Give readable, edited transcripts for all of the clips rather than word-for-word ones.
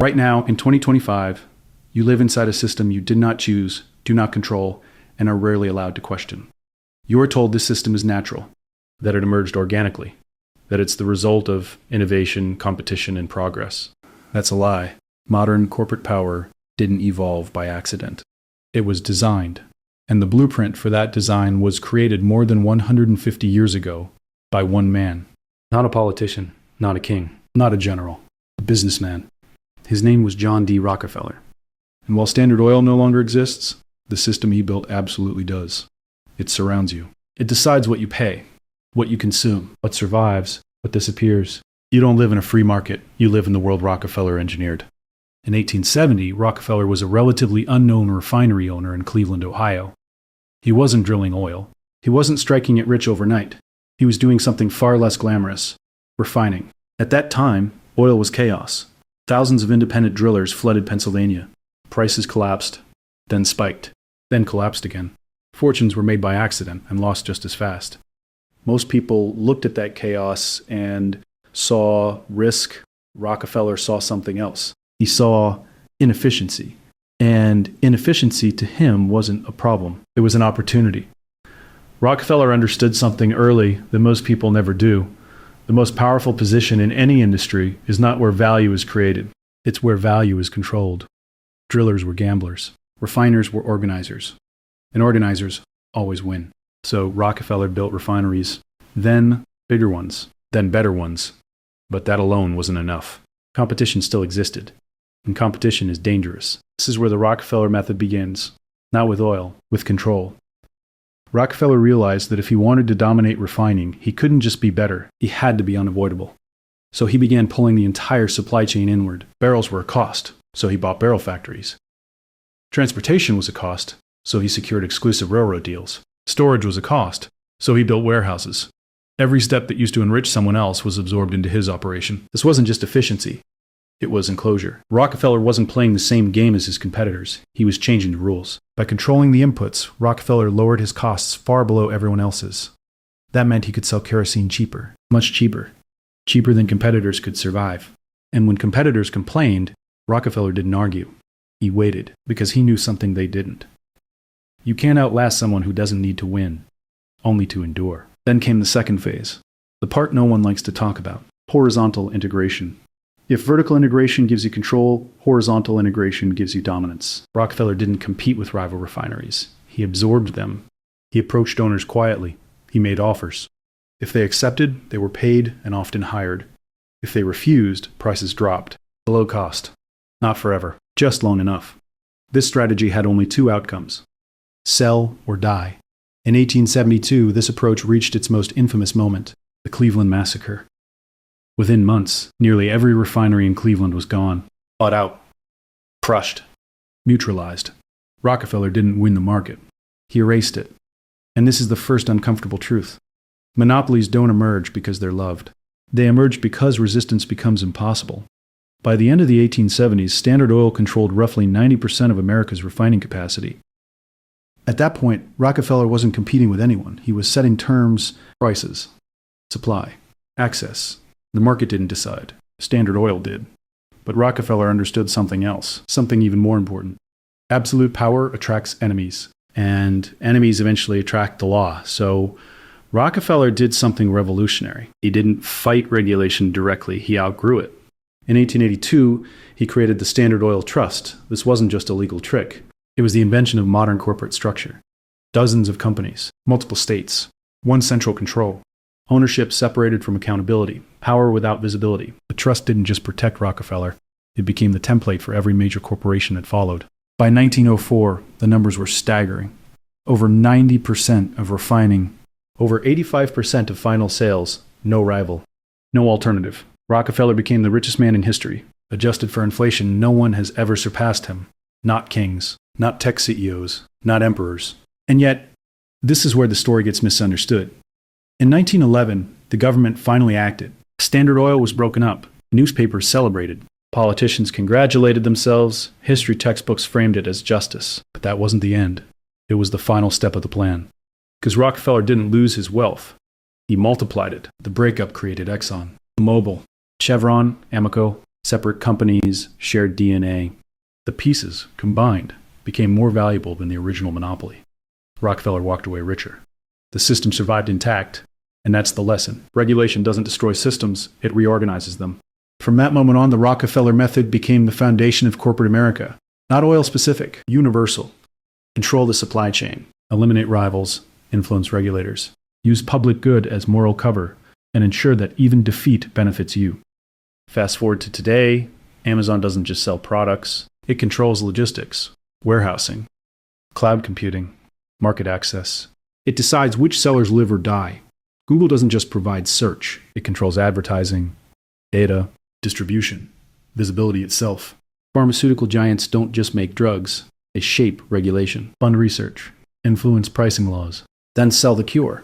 Right now, in 2025, you live inside a system you did not choose, do not control, and are rarely allowed to question. You are told this system is natural, that it emerged organically, that it's the result of innovation, competition, and progress. That's a lie. Modern corporate power didn't evolve by accident. It was designed, and the blueprint for that design was created more than 150 years ago by one man. Not a politician, not a king, not a general, a businessman. His name was John D. Rockefeller. And while Standard Oil no longer exists, the system he built absolutely does. It surrounds you. It decides what you pay, what you consume, what survives, what disappears. You don't live in a free market. You live in the world Rockefeller engineered. In 1870, Rockefeller was a relatively unknown refinery owner in Cleveland, Ohio. He wasn't drilling oil. He wasn't striking it rich overnight. He was doing something far less glamorous, refining. At that time, oil was chaos. Thousands of independent drillers flooded Pennsylvania. Prices collapsed, then spiked, then collapsed again. Fortunes were made by accident and lost just as fast. Most people looked at that chaos and saw risk. Rockefeller saw something else. He saw inefficiency. And inefficiency to him wasn't a problem. It was an opportunity. Rockefeller understood something early that most people never do. The most powerful position in any industry is not where value is created. It's where value is controlled. Drillers were gamblers. Refiners were organizers. And organizers always win. So Rockefeller built refineries, then bigger ones, then better ones. But that alone wasn't enough. Competition still existed. And competition is dangerous. This is where the Rockefeller method begins. Not with oil, with control. Rockefeller realized that if he wanted to dominate refining, he couldn't just be better. He had to be unavoidable. So he began pulling the entire supply chain inward. Barrels were a cost, so he bought barrel factories. Transportation was a cost, so he secured exclusive railroad deals. Storage was a cost, so he built warehouses. Every step that used to enrich someone else was absorbed into his operation. This wasn't just efficiency. It was enclosure. Rockefeller wasn't playing the same game as his competitors. He was changing the rules. By controlling the inputs, Rockefeller lowered his costs far below everyone else's. That meant he could sell kerosene cheaper, much cheaper. Cheaper than competitors could survive. And when competitors complained, Rockefeller didn't argue. He waited, because he knew something they didn't. You can't outlast someone who doesn't need to win, only to endure. Then came the second phase, the part no one likes to talk about, horizontal integration. If vertical integration gives you control, horizontal integration gives you dominance. Rockefeller didn't compete with rival refineries. He absorbed them. He approached owners quietly. He made offers. If they accepted, they were paid and often hired. If they refused, prices dropped. Below cost. Not forever. Just long enough. This strategy had only two outcomes. Sell or die. In 1872, this approach reached its most infamous moment, the Cleveland Massacre. Within months, nearly every refinery in Cleveland was gone, bought out, crushed, neutralized. Rockefeller didn't win the market. He erased it. And this is the first uncomfortable truth. Monopolies don't emerge because they're loved. They emerge because resistance becomes impossible. By the end of the 1870s, Standard Oil controlled roughly 90% of America's refining capacity. At that point, Rockefeller wasn't competing with anyone. He was setting terms, prices, supply, access. The market didn't decide. Standard Oil did. But Rockefeller understood something else, something even more important. Absolute power attracts enemies, and enemies eventually attract the law. So Rockefeller did something revolutionary. He didn't fight regulation directly, he outgrew it. In 1882, he created the Standard Oil Trust. This wasn't just a legal trick. It was the invention of modern corporate structure. Dozens of companies, multiple states, one central control. Ownership separated from accountability, power without visibility. The trust didn't just protect Rockefeller, it became the template for every major corporation that followed. By 1904, the numbers were staggering. Over 90% of refining, over 85% of final sales, no rival, no alternative. Rockefeller became the richest man in history. Adjusted for inflation, no one has ever surpassed him. Not kings, not tech CEOs, not emperors. And yet, this is where the story gets misunderstood. In 1911, the government finally acted. Standard Oil was broken up. Newspapers celebrated. Politicians congratulated themselves. History textbooks framed it as justice. But that wasn't the end. It was the final step of the plan. Because Rockefeller didn't lose his wealth. He multiplied it. The breakup created Exxon, Mobil, Chevron, Amoco, Separate companies, shared DNA. The pieces, combined, became more valuable than the original monopoly. Rockefeller walked away richer. The system survived intact, and that's the lesson. Regulation doesn't destroy systems, it reorganizes them. From that moment on, the Rockefeller method became the foundation of corporate America. Not oil-specific, universal. Control the supply chain, eliminate rivals, influence regulators, use public good as moral cover, and ensure that even defeat benefits you. Fast forward to today, Amazon doesn't just sell products, it controls logistics, warehousing, cloud computing, market access. It decides which sellers live or die. Google doesn't just provide search, it controls advertising, data, distribution, visibility itself. Pharmaceutical giants don't just make drugs, they shape regulation, fund research, influence pricing laws, then sell the cure.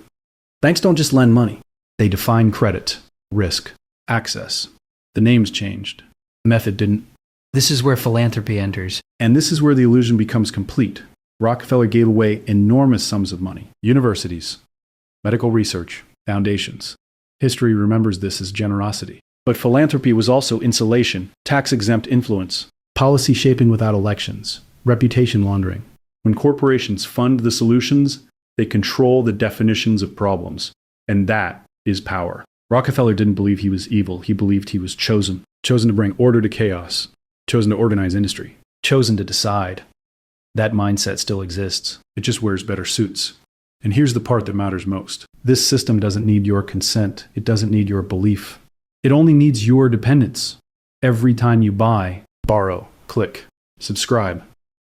Banks don't just lend money, they define credit, risk, access. The names changed. The method didn't. This is where philanthropy enters. And this is where the illusion becomes complete. Rockefeller gave away enormous sums of money. Universities, medical research, foundations. History remembers this as generosity. But philanthropy was also insulation, tax-exempt influence, policy shaping without elections, reputation laundering. When corporations fund the solutions, they control the definitions of problems. And that is power. Rockefeller didn't believe he was evil. He believed he was chosen. Chosen to bring order to chaos. Chosen to organize industry. Chosen to decide. That mindset still exists. It just wears better suits. And here's the part that matters most. This system doesn't need your consent. It doesn't need your belief. It only needs your dependence. Every time you buy, borrow, click, subscribe,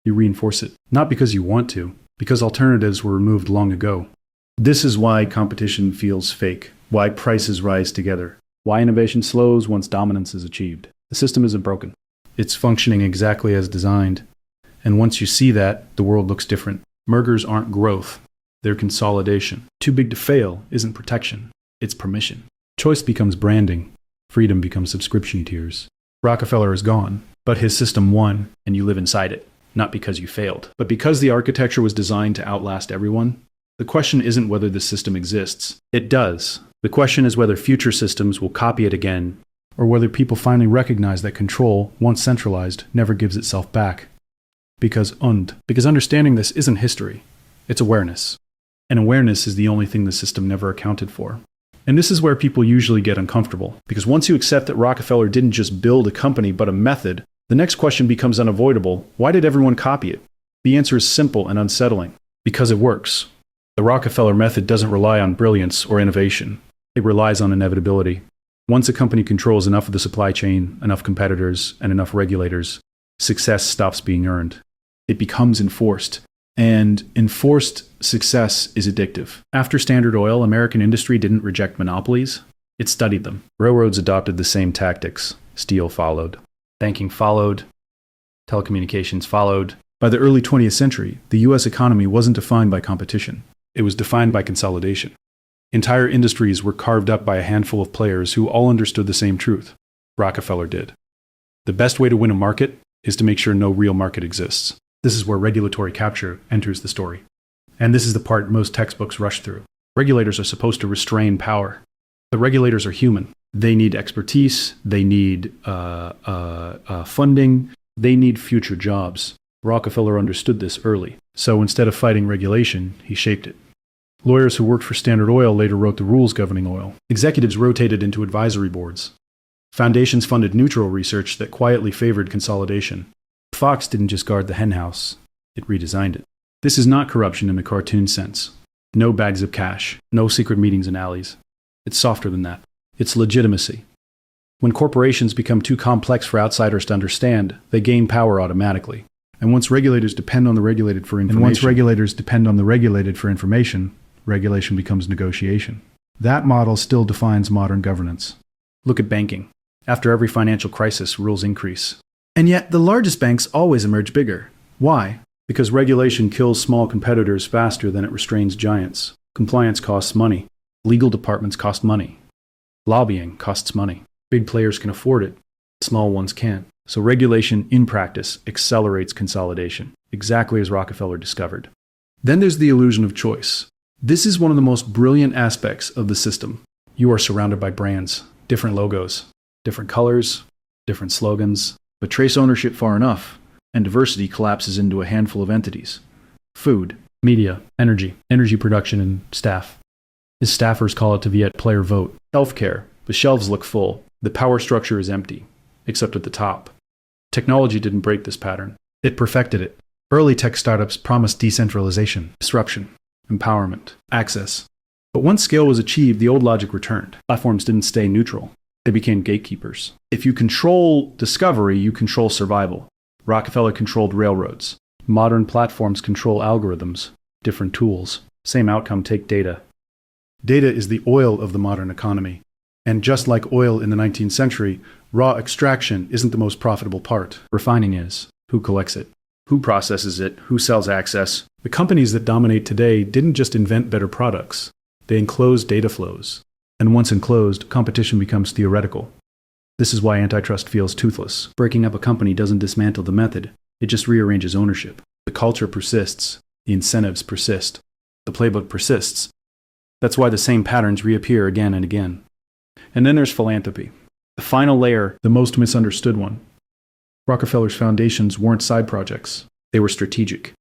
you reinforce it. Not because you want to, because alternatives were removed long ago. This is why competition feels fake, why prices rise together, why innovation slows once dominance is achieved. The system isn't broken. It's functioning exactly as designed. And once you see that, the world looks different. Mergers aren't growth, they're consolidation. Too big to fail isn't protection, it's permission. Choice becomes branding. Freedom becomes subscription tiers. Rockefeller is gone, but his system won, and you live inside it. Not because you failed, but because the architecture was designed to outlast everyone. The question isn't whether the system exists. It does. The question is whether future systems will copy it again, or whether people finally recognize that control, once centralized, never gives itself back. Because understanding this isn't history, it's awareness. And awareness is the only thing the system never accounted for. And this is where people usually get uncomfortable, because once you accept that Rockefeller didn't just build a company but a method, the next question becomes unavoidable. Why did everyone copy it? The answer is simple and unsettling. Because it works. The Rockefeller method doesn't rely on brilliance or innovation. It relies on inevitability. Once a company controls enough of the supply chain, enough competitors, and enough regulators, success stops being earned. It becomes enforced. And enforced success is addictive. After Standard Oil, American industry didn't reject monopolies. It studied them. Railroads adopted the same tactics. Steel followed. Banking followed. Telecommunications followed. By the early 20th century, the US economy wasn't defined by competition. It was defined by consolidation. Entire industries were carved up by a handful of players who all understood the same truth. Rockefeller did. The best way to win a market is to make sure no real market exists. This is where regulatory capture enters the story. And this is the part most textbooks rush through. Regulators are supposed to restrain power. The regulators are human. They need expertise. They need funding. They need future jobs. Rockefeller understood this early. So instead of fighting regulation, he shaped it. Lawyers who worked for Standard Oil later wrote the rules governing oil. Executives rotated into advisory boards. Foundations funded neutral research that quietly favored consolidation. Fox didn't just guard the henhouse, it redesigned it. This is not corruption in the cartoon sense. No bags of cash, no secret meetings in alleys. It's softer than that. It's legitimacy. When corporations become too complex for outsiders to understand, they gain power automatically. And once regulators depend on the regulated for information, regulation becomes negotiation. That model still defines modern governance. Look at banking. After every financial crisis, rules increase. And yet, the largest banks always emerge bigger. Why? Because regulation kills small competitors faster than it restrains giants. Compliance costs money. Legal departments cost money. Lobbying costs money. Big players can afford it. Small ones can't. So regulation, in practice, accelerates consolidation, exactly as Rockefeller discovered. Then there's the illusion of choice. This is one of the most brilliant aspects of the system. You are surrounded by brands, different logos, different colors, different slogans, but trace ownership far enough, and diversity collapses into a handful of entities. Food, media, energy production, and staff. His staffers call it to be at player vote. Healthcare, the shelves look full. The power structure is empty, except at the top. Technology didn't break this pattern. It perfected it. Early tech startups promised decentralization, disruption, empowerment, access. But once scale was achieved, the old logic returned. Platforms didn't stay neutral. They became gatekeepers. If you control discovery, you control survival. Rockefeller controlled railroads. Modern platforms control algorithms, different tools. Same outcome, take data. Data is the oil of the modern economy. And just like oil in the 19th century, raw extraction isn't the most profitable part. Refining is. Who collects it? Who processes it? Who sells access? The companies that dominate today didn't just invent better products. They enclosed data flows. And once enclosed, competition becomes theoretical. This is why antitrust feels toothless. Breaking up a company doesn't dismantle the method. It just rearranges ownership. The culture persists. The incentives persist. The playbook persists. That's why the same patterns reappear again and again. And then there's philanthropy. The final layer, the most misunderstood one. Rockefeller's foundations weren't side projects. They were strategic.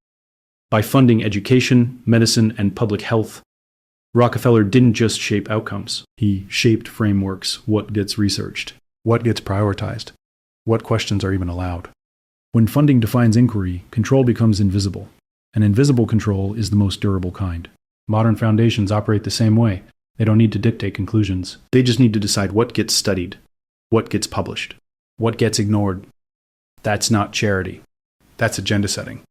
By funding education, medicine, and public health, Rockefeller didn't just shape outcomes. He shaped frameworks, what gets researched, what gets prioritized, what questions are even allowed. When funding defines inquiry, control becomes invisible. And invisible control is the most durable kind. Modern foundations operate the same way. They don't need to dictate conclusions. They just need to decide what gets studied, what gets published, what gets ignored. That's not charity. That's agenda setting.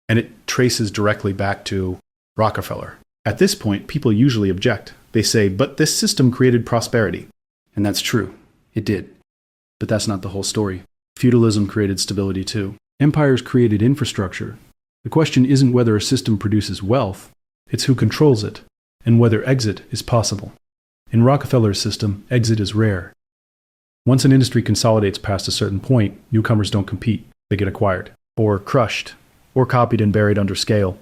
And it traces directly back to Rockefeller. At this point, people usually object. They say, but this system created prosperity. And that's true. It did. But that's not the whole story. Feudalism created stability too. Empires created infrastructure. The question isn't whether a system produces wealth, it's who controls it, and whether exit is possible. In Rockefeller's system, exit is rare. Once an industry consolidates past a certain point, newcomers don't compete. They get acquired, or crushed, or copied and buried under scale.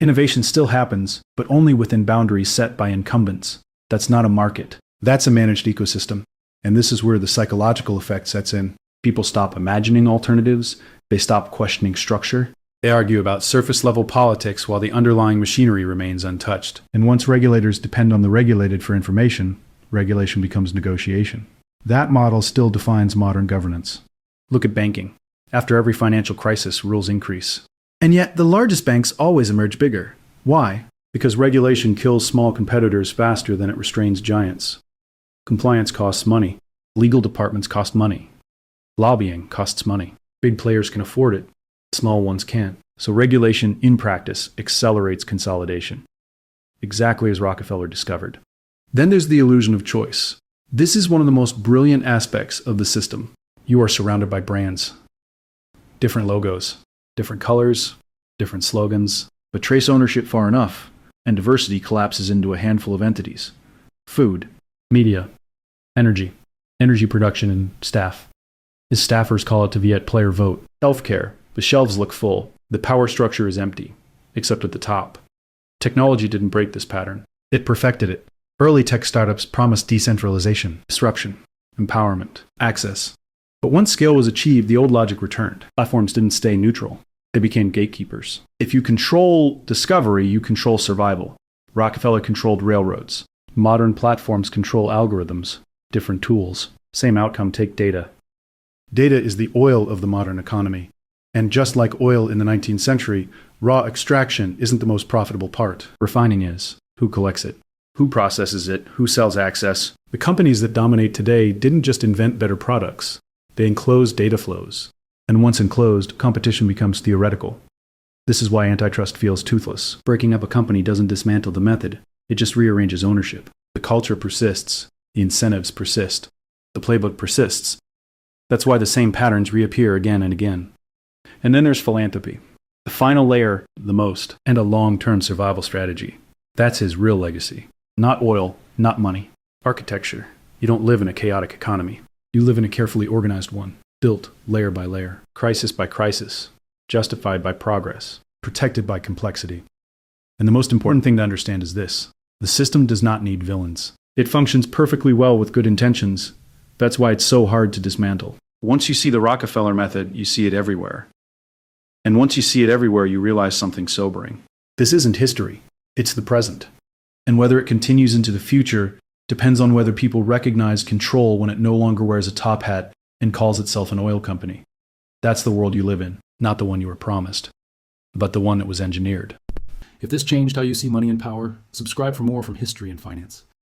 Innovation still happens, but only within boundaries set by incumbents. That's not a market. That's a managed ecosystem. And this is where the psychological effect sets in. People stop imagining alternatives. They stop questioning structure. They argue about surface-level politics while the underlying machinery remains untouched. And once regulators depend on the regulated for information, regulation becomes negotiation. That model still defines modern governance. Look at banking. After every financial crisis, rules increase. And yet, the largest banks always emerge bigger. Why? Because regulation kills small competitors faster than it restrains giants. Compliance costs money. Legal departments cost money. Lobbying costs money. Big players can afford it. Small ones can't. So regulation, in practice, accelerates consolidation. Exactly as Rockefeller discovered. Then there's the illusion of choice. This is one of the most brilliant aspects of the system. You are surrounded by brands. Different logos. Different colors, different slogans, but trace ownership far enough, and diversity collapses into a handful of entities. Food, media, energy production, and staff. His staffers call it to be at player vote. Healthcare, the shelves look full. The power structure is empty, except at the top. Technology didn't break this pattern. It perfected it. Early tech startups promised decentralization, disruption, empowerment, access. But once scale was achieved, the old logic returned. Platforms didn't stay neutral. They became gatekeepers. If you control discovery, you control survival. Rockefeller controlled railroads. Modern platforms control algorithms, different tools. Same outcome, take data. Data is the oil of the modern economy. And just like oil in the 19th century, raw extraction isn't the most profitable part. Refining is. Who collects it? Who processes it? Who sells access? The companies that dominate today didn't just invent better products. They enclosed data flows. And once enclosed, competition becomes theoretical. This is why antitrust feels toothless. Breaking up a company doesn't dismantle the method. It just rearranges ownership. The culture persists. The incentives persist. The playbook persists. That's why the same patterns reappear again and again. And then there's philanthropy. The final layer, the most, and a long-term survival strategy. That's his real legacy. Not oil, not money. Architecture. You don't live in a chaotic economy. You live in a carefully organized one. Built layer by layer, crisis by crisis, justified by progress, protected by complexity. And the most important thing to understand is this. The system does not need villains. It functions perfectly well with good intentions. That's why it's so hard to dismantle. Once you see the Rockefeller method, you see it everywhere. And once you see it everywhere, you realize something sobering. This isn't history, it's the present. And whether it continues into the future depends on whether people recognize control when it no longer wears a top hat and calls itself an oil company. That's the world you live in, not the one you were promised, but the one that was engineered. If this changed how you see money and power, subscribe for more from History and Finance.